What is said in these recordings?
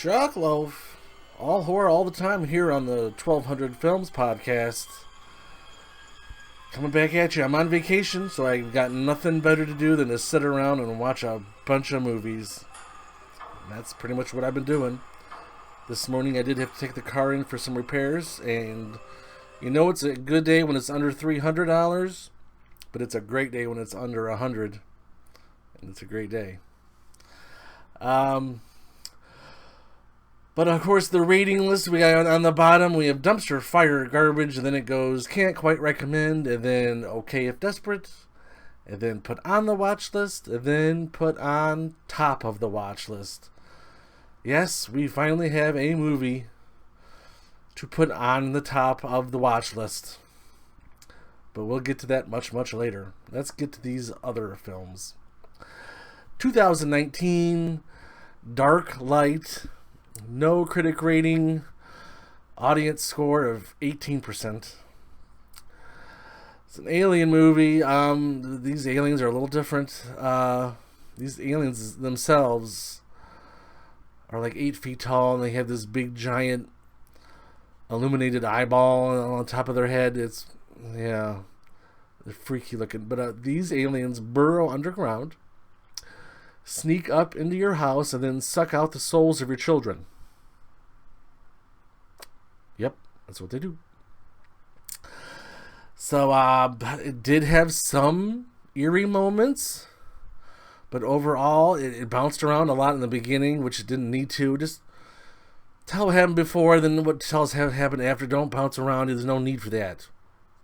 Chuckloaf. All horror all the time here on the 1200 Films podcast. Coming back at you. I'm on vacation, so I've got nothing better to do than to sit around and watch a bunch of movies. And that's pretty much what I've been doing. This morning I did have to take the car in for some repairs, and you know it's a good day when it's under $300, but it's a great day when it's under $100, and it's a great day. But of course, the rating list, we got on the bottom, we have dumpster fire garbage, and then it goes can't quite recommend, and then okay if desperate, and then put on the watch list, and then put on top of the watch list. Yes, we finally have a movie to put on the top of the watch list. But we'll get to that much, much later. Let's get to these other films. 2019, Dark Light. No critic rating, audience score of 18%. It's an alien movie. These aliens are a little different. These aliens themselves are like 8 feet tall, and they have this big, giant, illuminated eyeball on top of their head. They're freaky looking. But these aliens burrow underground, sneak up into your house, and then suck out the souls of your children. Yep, that's what they do. So it did have some eerie moments, but overall it bounced around a lot in the beginning, which it didn't need to. Just tell what happened before, then what tells what happened after. Don't bounce around. There's no need for that.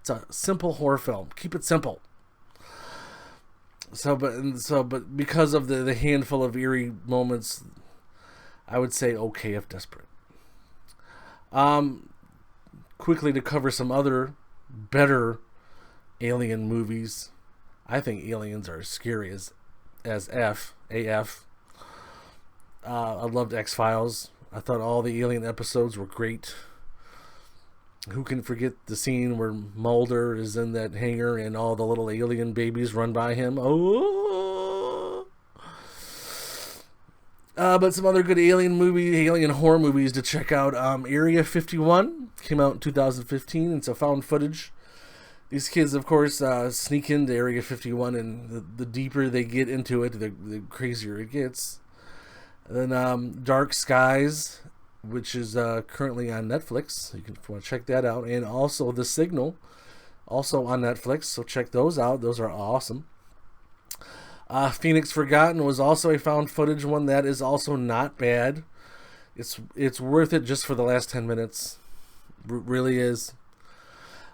It's a simple horror film. Keep it simple. But because of the handful of eerie moments, I would say okay if desperate. Quickly to cover some other better alien movies. I think aliens are as scary as AF. I loved X-Files. I thought all the alien episodes were great. Who can forget the scene where Mulder is in that hangar and all the little alien babies run by him? Oh! But some other good alien horror movies to check out. Area 51 came out in 2015. It's a found footage. These kids, of course, sneak into Area 51, and the deeper they get into it, the crazier it gets. And then Dark Skies, which is currently on Netflix. You can want to check that out. And also The Signal, also on Netflix. So check those out. Those are awesome. Phoenix Forgotten was also a found footage one that is also not bad. It's worth it just for the last 10 minutes. Really is.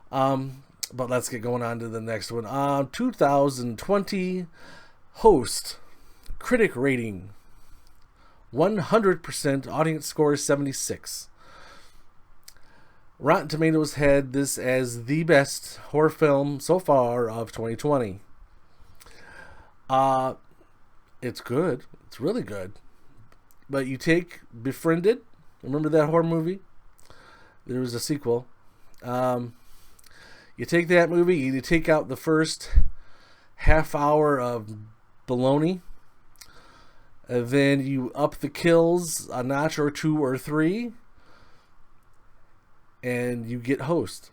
But let's get going on to the next one. 2020 Host. Critic rating 100%. Audience score is 76. Rotten Tomatoes had this as the best horror film so far of 2020. It's good. It's really good. But you take Befriended. Remember that horror movie? There was a sequel. You take that movie, you take out the first half hour of baloney, and then you up the kills a notch or 2 or 3, and you get Host.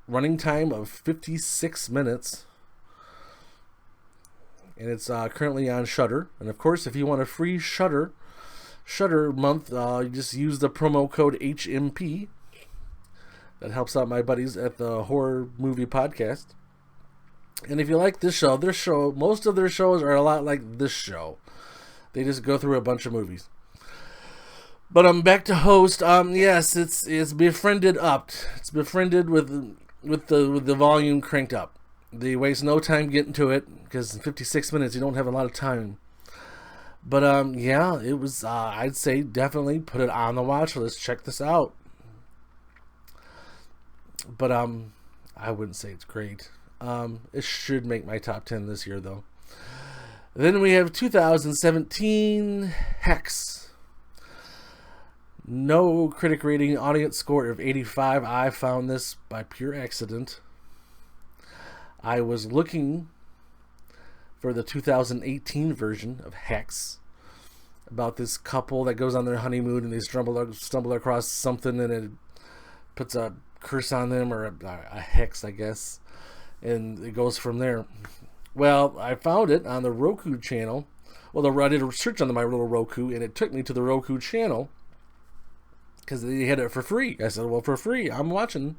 Running time of 56 minutes. And it's currently on Shudder. And of course, if you want a free Shudder month, you just use the promo code HMP. That helps out my buddies at the Horror Movie Podcast. And if you like this show, most of their shows are a lot like this show. They just go through a bunch of movies. But I'm back to Host. Yes, it's Befriended upped. It's Befriended with the volume cranked up. They waste no time getting to it, because in 56 minutes you don't have a lot of time. But it was. I'd say definitely put it on the watch list. Check this out. But I wouldn't say it's great. It should make my top 10 this year, though. Then we have 2017 Hex. No critic rating, audience score of 85. I found this by pure accident. I was looking for the 2018 version of Hex. about this couple that goes on their honeymoon and they stumble across something and it puts a curse on them, or a hex, I guess, and it goes from there. Well, I found it on the Roku channel. Well, I did a search on my little Roku, and it took me to the Roku channel because they had it for free. I said, well, for free, I'm watching.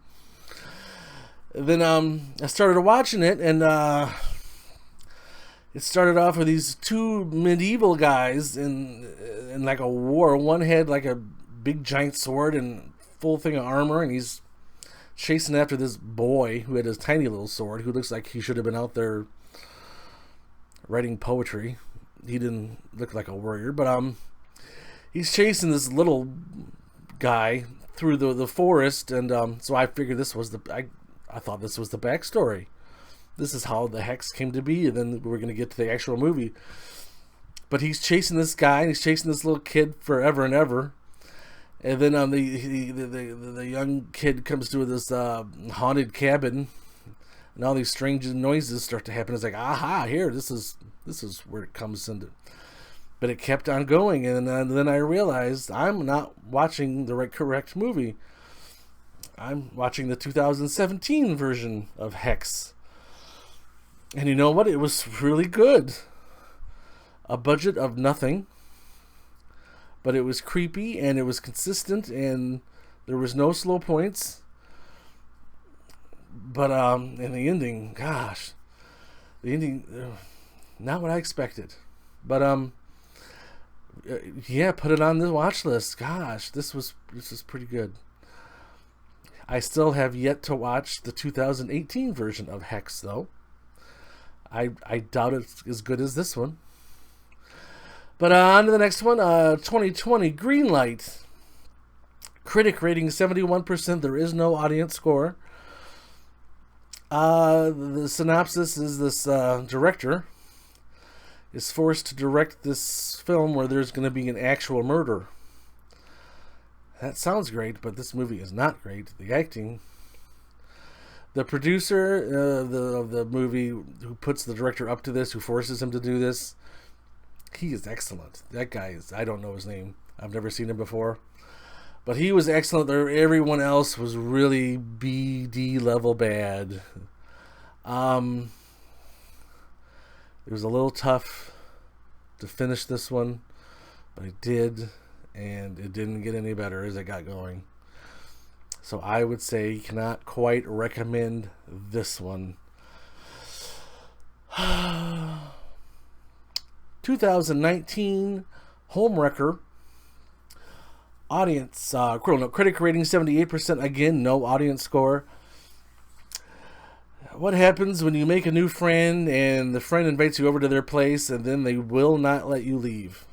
Then I started watching it, and it started off with these two medieval guys in like a war. One had like a big giant sword and full thing of armor, and he's chasing after this boy who had his tiny little sword, who looks like he should have been out there writing poetry. He didn't look like a warrior, but he's chasing this little guy through the forest, and so I figured this was I thought this was the backstory. This is how the hex came to be, and then we're going to get to the actual movie. But he's chasing this guy, and he's chasing this little kid forever and ever. And then the young kid comes to this haunted cabin, and all these strange noises start to happen. It's like, aha, here, this is where it comes into. But it kept on going, and then I realized I'm not watching the correct movie. I'm watching the 2017 version of Hex. And you know what? It was really good. A budget of nothing. But it was creepy, and it was consistent, and there was no slow points. But in the ending, gosh. The ending, not what I expected. But yeah, put it on the watch list. Gosh, this was pretty good. I still have yet to watch the 2018 version of Hex, though. I doubt it's as good as this one. But on to the next one, 2020 Greenlight. Critic rating 71%. There is no audience score. The synopsis is this director is forced to direct this film where there's going to be an actual murder. That sounds great, but this movie is not great. The acting. The producer of the movie, who puts the director up to this, who forces him to do this, he is excellent. That guy is, I don't know his name. I've never seen him before. But he was excellent. Everyone else was really B-D level bad. It was a little tough to finish this one, but I did. And it didn't get any better as it got going. So I would say cannot quite recommend this one. 2019 Homewrecker. Audience critic rating 78%. Again, no audience score. What happens when you make a new friend and the friend invites you over to their place and then they will not let you leave?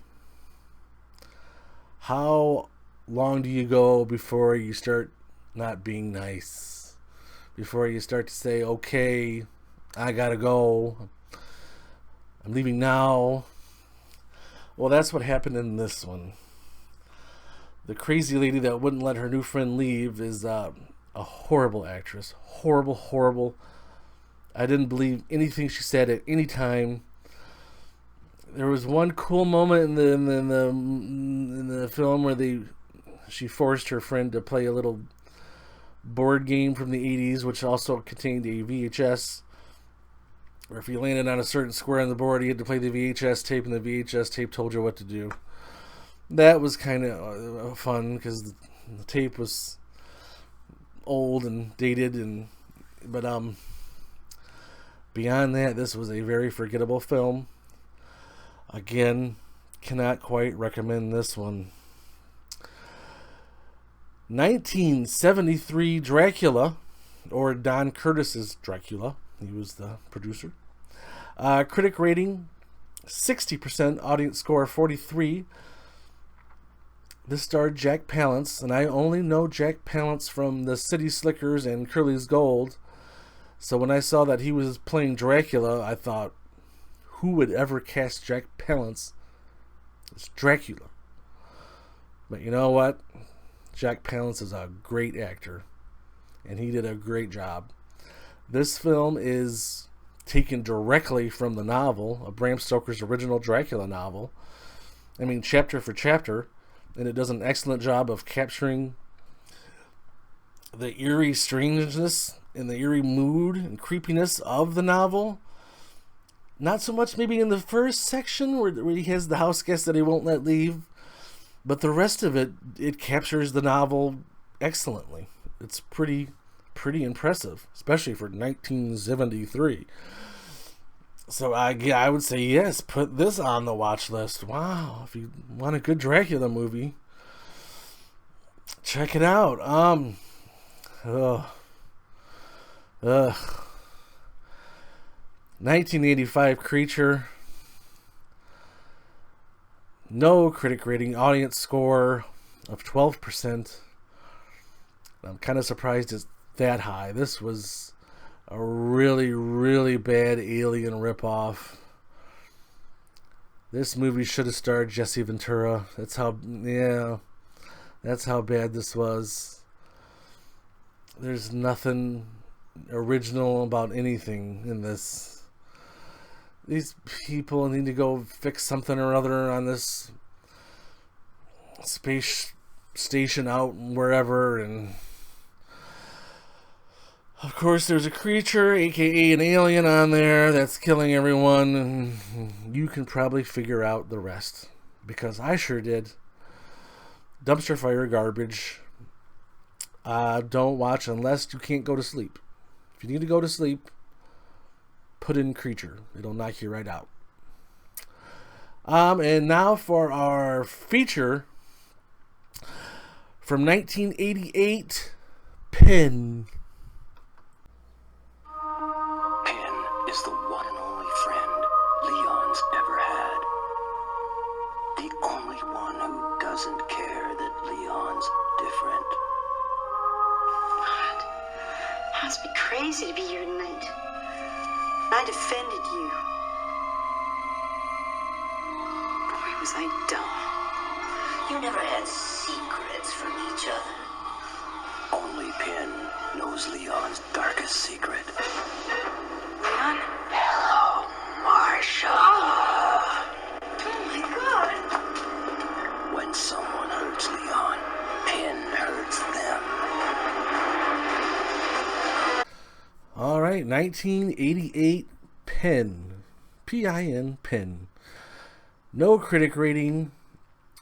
How long do you go before you start not being nice? Before you start to say, okay, I gotta go. I'm leaving now. Well, that's what happened in this one. The crazy lady that wouldn't let her new friend leave is a horrible actress. Horrible. I didn't believe anything she said at any time. There was one cool moment in the film where she forced her friend to play a little board game from the 80s, which also contained a VHS. Where if you landed on a certain square on the board, you had to play the VHS tape, and the VHS tape told you what to do. That was kind of fun because the tape was old and dated, but beyond that, this was a very forgettable film. Again, cannot quite recommend this one. 1973 Dracula, or Don Curtis's Dracula. He was the producer. Critic rating 60%, audience score 43. This starred Jack Palance, and I only know Jack Palance from The City Slickers and Curly's Gold. So when I saw that he was playing Dracula, I thought, who would ever cast Jack Palance as Dracula? But you know what? Jack Palance is a great actor, and he did a great job. This film is taken directly from the novel, of Bram Stoker's original Dracula novel. I mean, chapter for chapter, and it does an excellent job of capturing the eerie strangeness and the eerie mood and creepiness of the novel. Not so much maybe in the first section where he has the house guest that he won't let leave, but the rest of it captures the novel excellently. It's pretty impressive, especially for 1973. So I would say yes, put this on the watch list. Wow, if you want a good Dracula movie, check it out. 1985 Creature. No critic rating, audience score of 12%. I'm kind of surprised it's that high. This was a really, really bad Alien ripoff. This movie should have starred Jesse Ventura. That's how bad this was. There's nothing original about anything in this. These people need to go fix something or other on this space station out wherever, and of course there's a creature, aka an alien, on there that's killing everyone, and you can probably figure out the rest, because I sure did. Dumpster fire garbage. Don't watch unless you can't go to sleep. If you need to go to sleep, put in Creature. It'll knock you right out. And now for our feature from 1988, Pin. Pin is the one and only friend Leon's ever had. The only one who doesn't care that Leon's different. God, it must be crazy to be here tonight. I defended you. Boy, was I dumb. You never had secrets from each other. Only Pin knows Leon's darkest secret. Leon? Hello, Marsha. Oh my God. When someone hurts Leon, Pin hurts them. All right, 1988 Pin. P-I-N, Pin. No critic rating.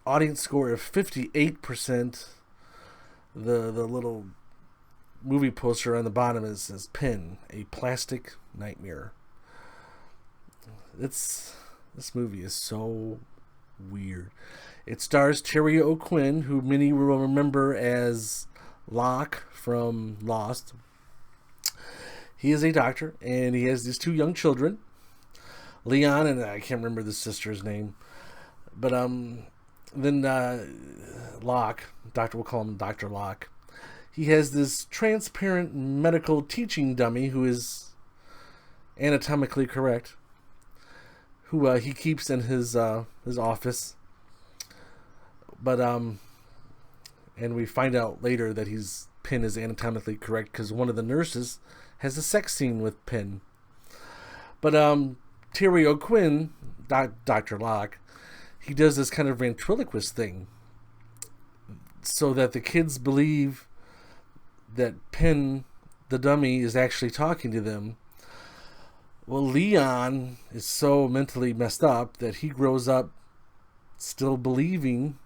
Audience score of 58%. The little movie poster on the bottom says Pin, a plastic nightmare. This movie is so weird. It stars Terry O'Quinn, who many will remember as Locke from Lost. He is a doctor, and he has these two young children, Leon, and I can't remember the sister's name. But then Locke, we'll call him Dr. Locke. He has this transparent medical teaching dummy who is anatomically correct, who he keeps in his office. But and we find out later that Pin is anatomically correct because one of the nurses has a sex scene with Pin. But Terry O'Quinn, Dr. Locke, he does this kind of ventriloquist thing so that the kids believe that Pin, the dummy, is actually talking to them. Well, Leon is so mentally messed up that he grows up still believing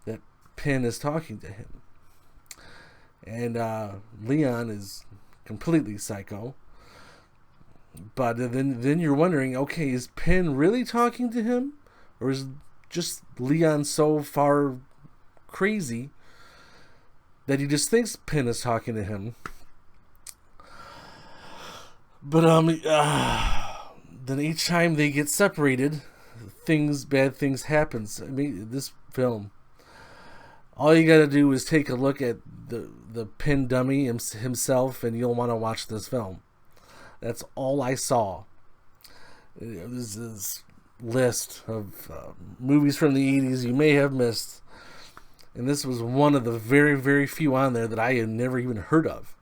that Pin is talking to him. And Leon is completely psycho. But then you're wondering, okay, is Pin really talking to him? Or is just Leon so far crazy that he just thinks Pin is talking to him? But then each time they get separated, bad things happen. I mean, this film, all you gotta do is take a look at the Pin dummy himself, and you'll want to watch this film. That's all I saw. This is list of movies from the 80s you may have missed, and this was one of the very, very few on there that I had never even heard of,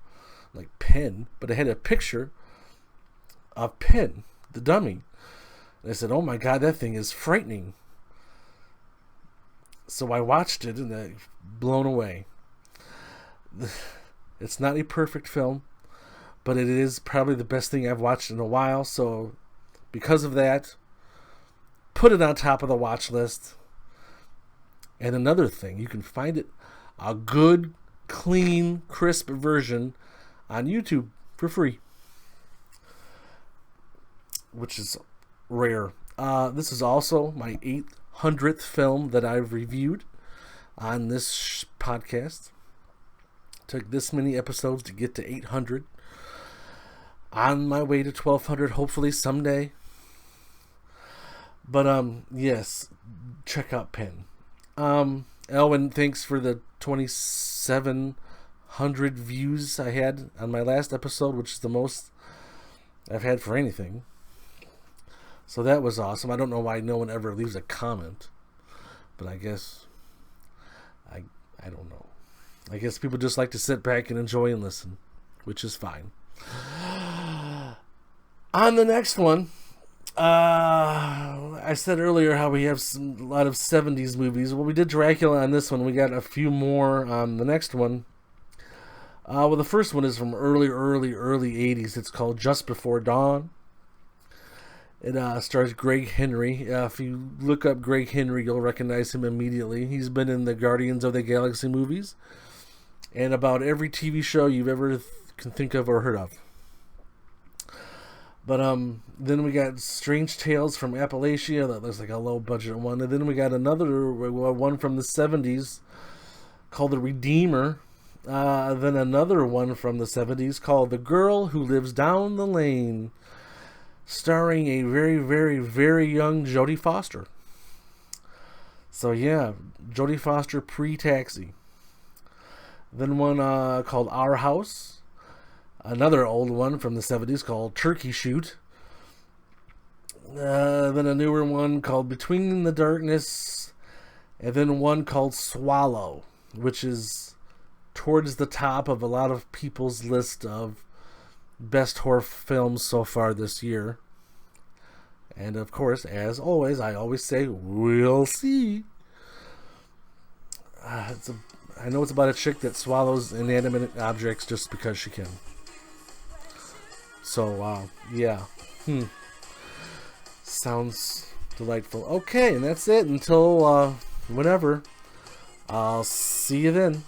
like Pin. But it had a picture of Pin, the dummy, and I said, "Oh my God, that thing is frightening." So I watched it and I blown away. It's not a perfect film, but it is probably the best thing I've watched in a while. So because of that, put it on top of the watch list. And another thing, you can find it, a good, clean, crisp version on YouTube for free, which is rare. This is also my 800th film that I've reviewed on this podcast. Took this many episodes to get to 800. On my way to 1200, hopefully someday. But yes, check out Penn. Elwin, thanks for the 2,700 views I had on my last episode, which is the most I've had for anything. So that was awesome. I don't know why no one ever leaves a comment, but I guess I don't know. I guess people just like to sit back and enjoy and listen, which is fine. On the next one, I said earlier how we have a lot of 70s movies. Well, we did Dracula on this one. We got a few more on the next one. Well, the first one is from early 80s. It's called Just Before Dawn. It stars Greg Henry. If you look up Greg Henry, you'll recognize him immediately. He's been in the Guardians of the Galaxy movies and about every TV show you've ever can think of or heard of. But then we got Strange Tales from Appalachia. That looks like a low-budget one. And then we got another one from the 70s called The Redeemer. Then another one from the 70s called The Girl Who Lives Down the Lane, starring a very, very, very young Jodie Foster. So yeah, Jodie Foster pre-Taxi. Then one called Our House. Another old one from the 70s called Turkey Shoot. Then a newer one called Between the Darkness. And then one called Swallow, which is towards the top of a lot of people's list of best horror films so far this year. And of course, as always, I always say, we'll see. I know it's about a chick that swallows inanimate objects just because she can. So, yeah. Sounds delightful. Okay, and that's it. Until whenever. I'll see you then.